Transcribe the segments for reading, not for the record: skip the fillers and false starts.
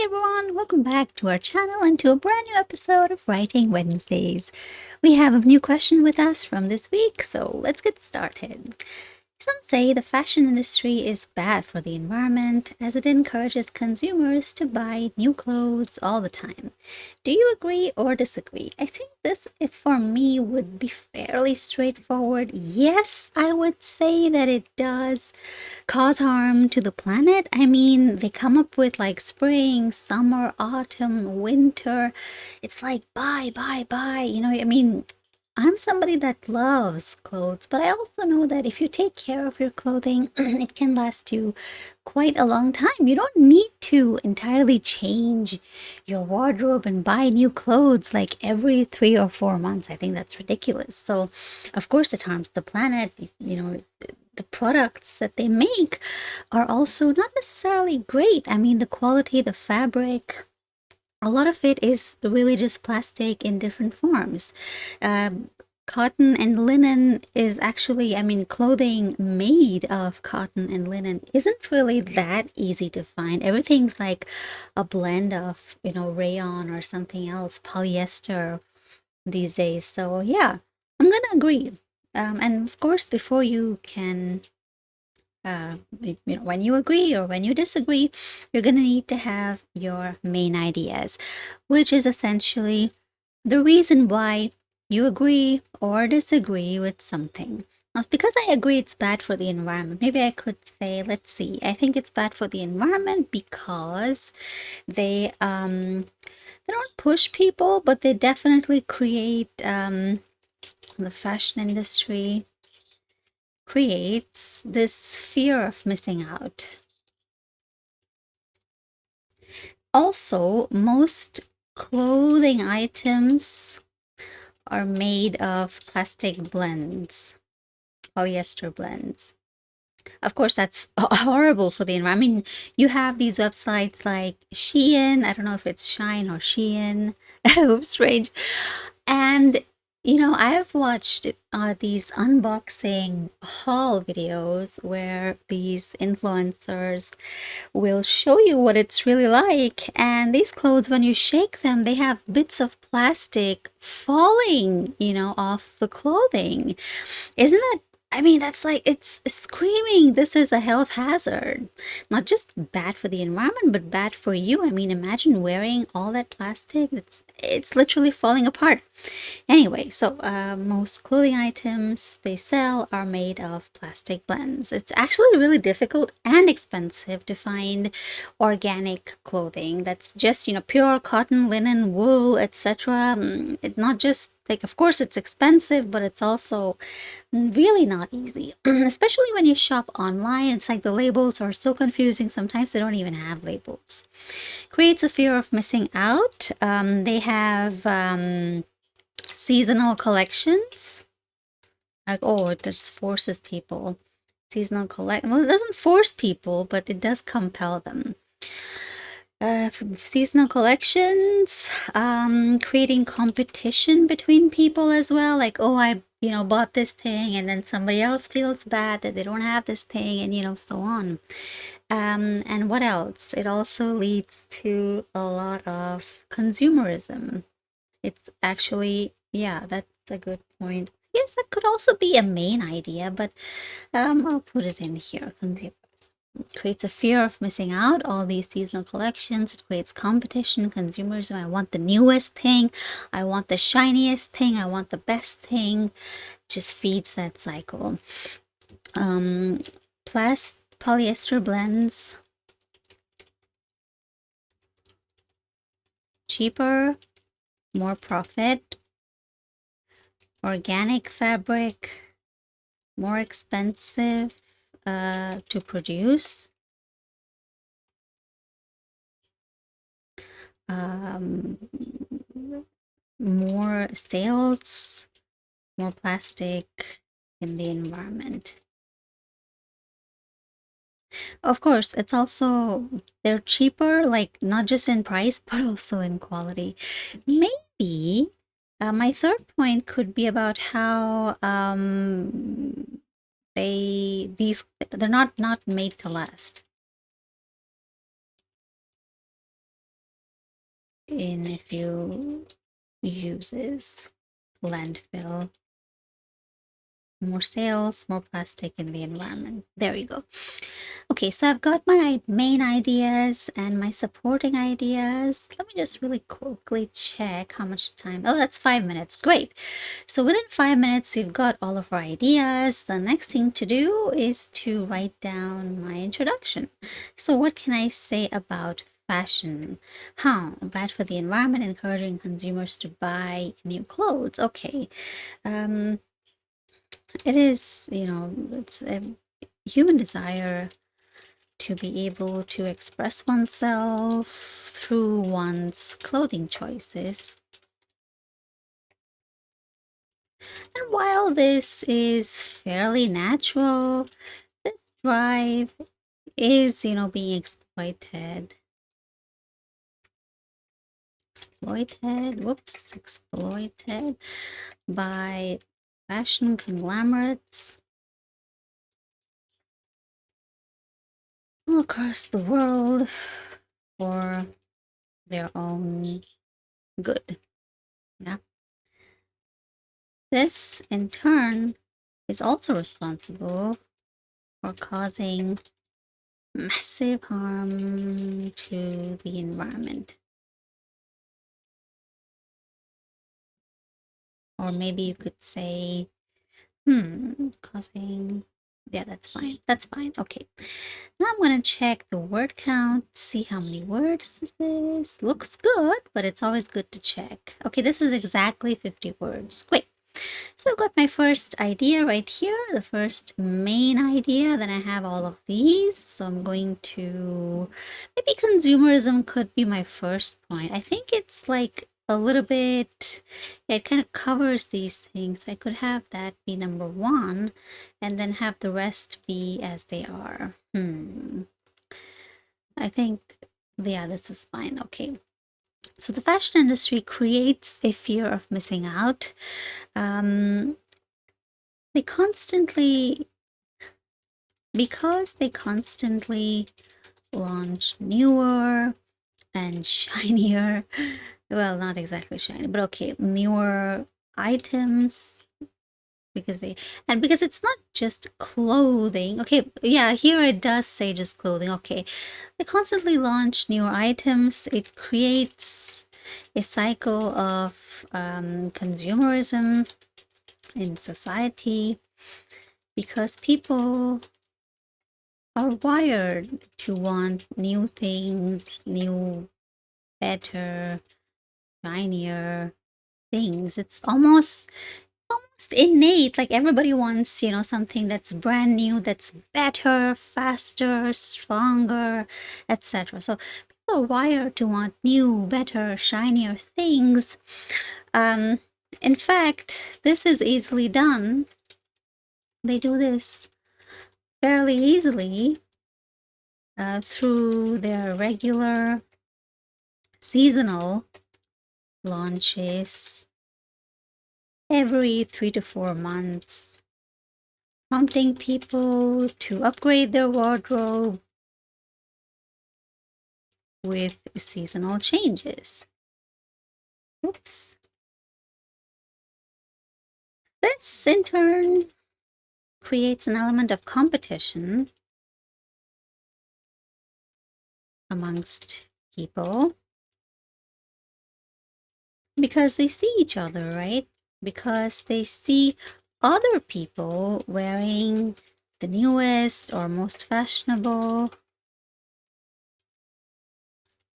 everyone, welcome back to our channel and to a brand new episode of Writing Wednesdays. We have a new question with us from this week, so let's get started. Some say the fashion industry is bad for the environment as it encourages consumers to buy new clothes all the time. Do you agree or disagree? I think this, if for me, would be fairly straightforward. Yes, I would say that it does cause harm to the planet. I mean, they come up with like spring, summer, autumn, winter. It's like buy, buy, buy. I'm somebody that loves clothes, but I also know that if you take care of your clothing, it can last you quite a long time. You don't need to entirely change your wardrobe and buy new clothes like every 3 or 4 months. I think that's ridiculous. So, of course, it harms the planet. The products that they make are also not necessarily great. I mean, the quality, the fabric, a lot of it is really just plastic in different forms. Cotton and linen is actually, clothing made of cotton and linen isn't really that easy to find. Everything's like a blend of, rayon or something else, polyester these days. So, yeah, I'm gonna agree. And of course, before you can when you agree or when you disagree, you're going to need to have your main ideas, which is essentially the reason why you agree or disagree with something. Now, because I agree it's bad for the environment, maybe I could say, let's see, I think it's bad for the environment because they don't push people, but they definitely create the fashion industry creates this fear of missing out. Also, most clothing items are made of plastic blends, polyester blends. Of course, that's horrible for the environment. I mean, you have these websites like Shein. I don't know if it's Shine or Shein. Oops, strange. And I have watched these unboxing haul videos where these influencers will show you what it's really like. And these clothes, when you shake them, they have bits of plastic falling, off the clothing. Isn't that? I mean, that's like, it's screaming, this is a health hazard. Not just bad for the environment, but bad for you. I mean, imagine wearing all that plastic. It's literally falling apart. Anyway, so most clothing items they sell are made of plastic blends. It's actually really difficult and expensive to find organic clothing that's just, pure cotton, linen, wool, etc. It's not just like, of course, it's expensive, but it's also really not easy, especially when you shop online. It's like the labels are so confusing. Sometimes they don't even have labels. Creates a fear of missing out. They have seasonal collections. Like, oh, it just forces people. Seasonal collect. Well, it doesn't force people, but it does compel them. From seasonal collections, creating competition between people as well. Like, oh, I bought this thing, and then somebody else feels bad that they don't have this thing, and so on. And what else? It also leads to a lot of consumerism. It's actually, yeah, that's a good point. Yes, that could also be a main idea, but I'll put it in here. Consumers. It creates a fear of missing out. All these seasonal collections, it creates competition, consumerism. I want the newest thing. I want the shiniest thing. I want the best thing. Just feeds that cycle. Polyester blends. Cheaper, more profit. Organic fabric, more expensive to produce. More sales, more plastic in the environment. Of course, it's also, they're cheaper, like not just in price, but also in quality. Maybe my third point could be about how they're not made to last. in a few uses. Landfill, more sales, more plastic in the environment. There you go. Okay, so I've got my main ideas and my supporting ideas. Let me just really quickly check how much time. Oh, that's 5 minutes. Great. So within 5 minutes, we've got all of our ideas. The next thing to do is to write down my introduction. So what can I say about fashion? How bad for the environment, encouraging consumers to buy new clothes. Okay. It is, it's a human desire to be able to express oneself through one's clothing choices. And while this is fairly natural, this drive is, being exploited. Exploited by fashion conglomerates all across the world for their own good. Yeah. This, in turn, is also responsible for causing massive harm to the environment. Or maybe you could say, causing, yeah, that's fine. That's fine. Okay. Now I'm going to check the word count, see how many words this is. Looks good, but it's always good to check. Okay, this is exactly 50 words. Great. So I've got my first idea right here, the first main idea. Then I have all of these. So I'm going to, maybe consumerism could be my first point. I think it's like a little bit, yeah, it kind of covers these things. I could have that be number one and then have the rest be as they are. I think, yeah, this is fine. Okay. So the fashion industry creates a fear of missing out. They constantly, because they constantly launch newer and shinier, well, not exactly shiny, but okay, newer items because it's not just clothing. Okay, yeah, here it does say just clothing. Okay, they constantly launch newer items. It creates a cycle of consumerism in society because people are wired to want new things, new, better, shinier things. It's almost innate, like everybody wants, something that's brand new, that's better, faster, stronger, etc. So people are wired to want new, better, shinier things. In fact, this is easily done. They do this fairly easily through their regular seasonal launches every 3 to 4 months, prompting people to upgrade their wardrobe with seasonal changes. Oops. This, in turn, creates an element of competition amongst people because they see each other, right? Because they see other people wearing the newest or most fashionable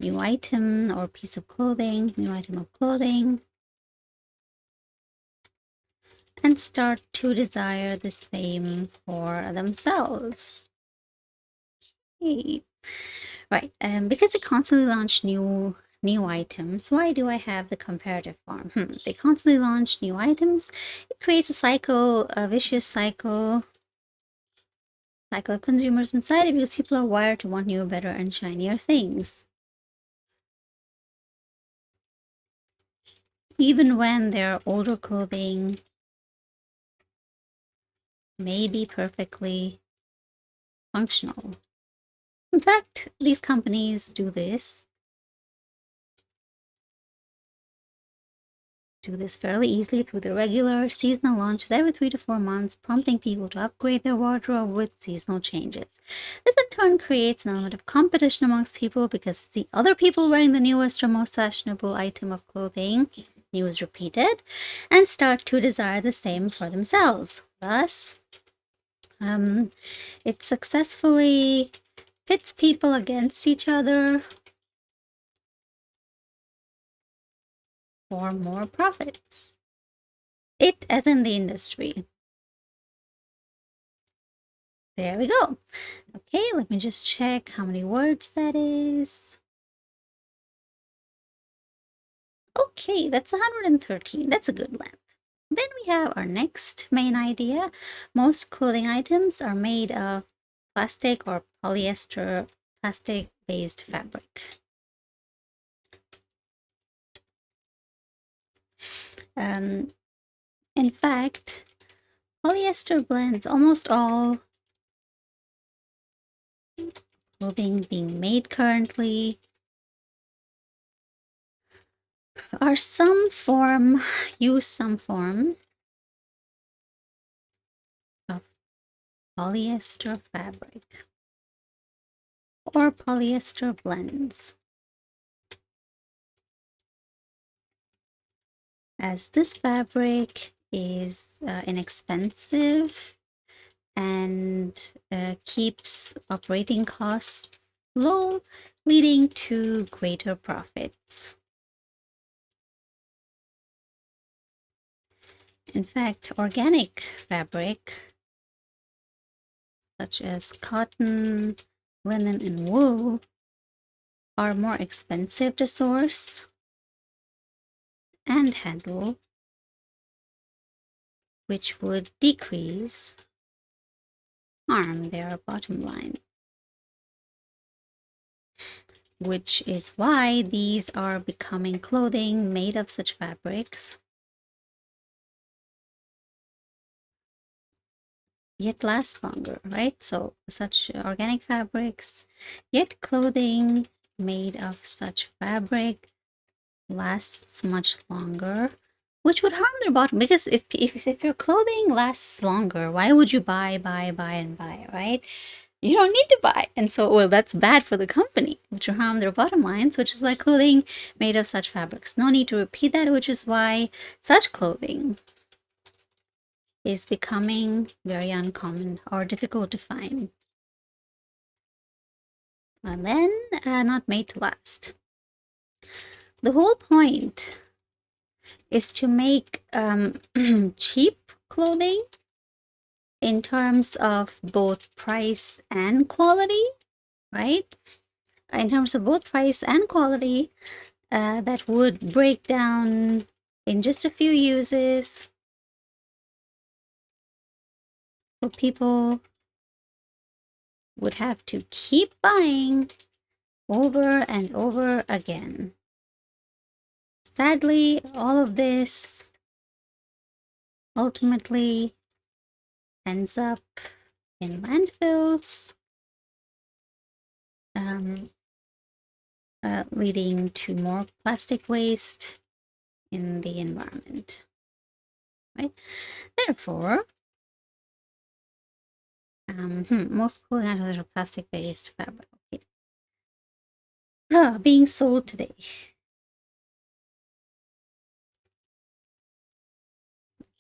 new item or piece of clothing, new item of clothing, and start to desire the same for themselves. Okay. Right, because they constantly launch new items, why do I have the comparative form? They constantly launch new items. It creates a cycle, a vicious cycle of consumers inside because people are wired to want newer, better, and shinier things. Even when their older clothing may be perfectly functional. In fact, these companies do this do this fairly easily through the regular seasonal launches every 3 to 4 months, prompting people to upgrade their wardrobe with seasonal changes. This in turn creates an element of competition amongst people because it's the other people wearing the newest or most fashionable item of clothing, news repeated, and start to desire the same for themselves. Thus, it successfully pits people against each other for more profits. It as in the industry. There we go. Okay, let me just check how many words that is. Okay, that's 113. That's a good length. Then we have our next main idea. Most clothing items are made of plastic or polyester plastic-based fabric. In fact, polyester blends almost all clothing being made currently use some form of polyester fabric or polyester blends. As this fabric is inexpensive and keeps operating costs low, leading to greater profits. In fact, organic fabric, such as cotton, linen, and wool, are more expensive to source and handle, which would harm their bottom line. Which is why these are becoming clothing made of such fabrics, yet last longer, right? So such organic fabrics, yet clothing made of such fabric lasts much longer, which would harm their bottom. Because if your clothing lasts longer, why would you buy, right? You don't need to buy. And so, well, that's bad for the company, which will harm their bottom lines, which is why clothing made of such fabrics. No need to repeat that, which is why such clothing is becoming very uncommon or difficult to find. And then, not made to last. The whole point is to make cheap clothing in terms of both price and quality, right? In terms of both price and quality, that would break down in just a few uses. So people would have to keep buying over and over again. Sadly, all of this ultimately ends up in landfills, leading to more plastic waste in the environment, right? Therefore, most clothing items are plastic-based fabric. Okay. Being sold today.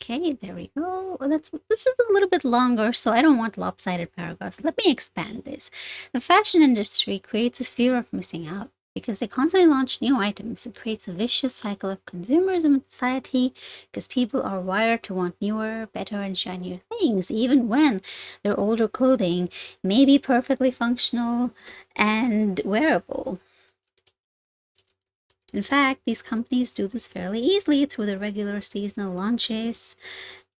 Okay, there we go. Well, this is a little bit longer, so I don't want lopsided paragraphs. Let me expand this. The fashion industry creates a fear of missing out because they constantly launch new items. It creates a vicious cycle of consumerism in society because people are wired to want newer, better, and shinier things, even when their older clothing may be perfectly functional and wearable. In fact, these companies do this fairly easily through the regular seasonal launches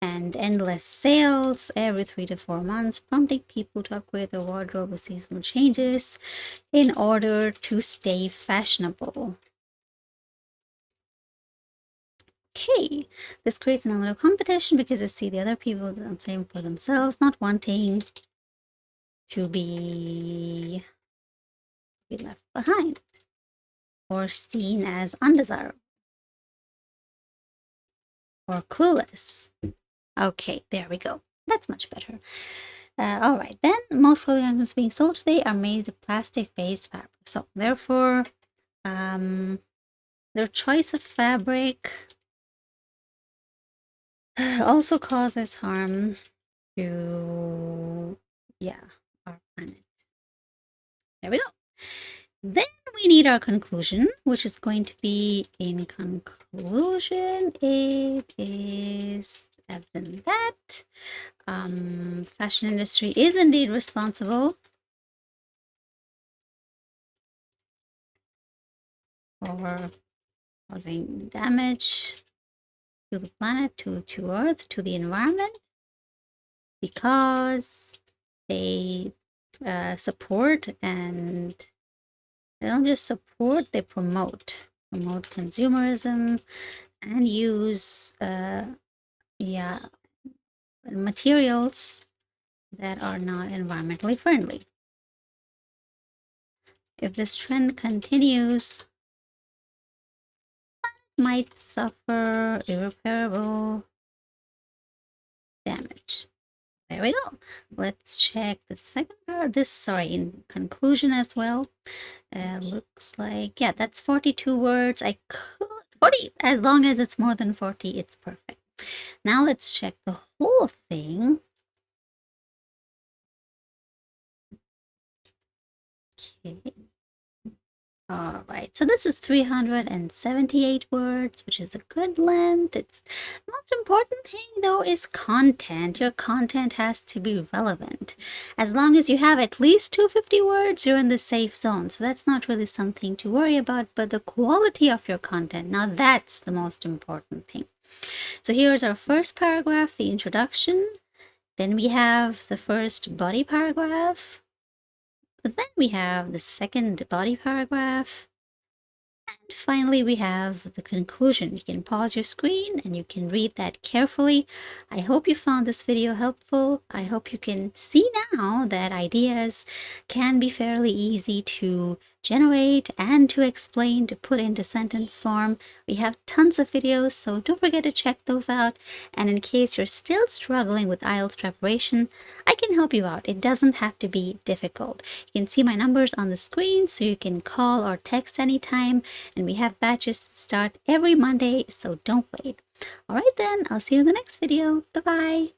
and endless sales every 3 to 4 months, prompting people to upgrade their wardrobe with seasonal changes in order to stay fashionable. Okay, this creates an element of competition because they see the other people doing the same for themselves, not wanting to be left behind or seen as undesirable. or clueless. Okay, there we go. That's much better. All right, then most clothing items being sold today are made of plastic-based fabric. So therefore, their choice of fabric also causes harm to, our planet. There we go. Then we need our conclusion, which is going to be, in conclusion, it is evident that fashion industry is indeed responsible for causing damage to the planet, to Earth, to the environment, because they support, and they don't just support, they promote consumerism and use materials that are not environmentally friendly. If this trend continues, might suffer irreparable damage. There we go. Let's check the second part. In conclusion as well. Looks like, yeah, that's 42 words. I could, 40, as long as it's more than 40, it's perfect. Now let's check the whole thing. Okay. All right, so this is 378 words, which is a good length. It's the most important thing though is content. Your content has to be relevant. As long as you have at least 250 words, you're in the safe zone. So that's not really something to worry about, but the quality of your content, now that's the most important thing. So here's our first paragraph, the introduction. Then we have the first body paragraph. But then we have the second body paragraph. And finally, we have the conclusion. You can pause your screen and you can read that carefully. I hope you found this video helpful. I hope you can see now that ideas can be fairly easy to generate and to explain, to put into sentence form. We have tons of videos, so don't forget to check those out. And in case you're still struggling with IELTS preparation, I can help you out. It doesn't have to be difficult. You can see my numbers on the screen, so you can call or text anytime. And we have batches start every Monday, so don't wait. All right then, I'll see you in the next video. Bye-bye.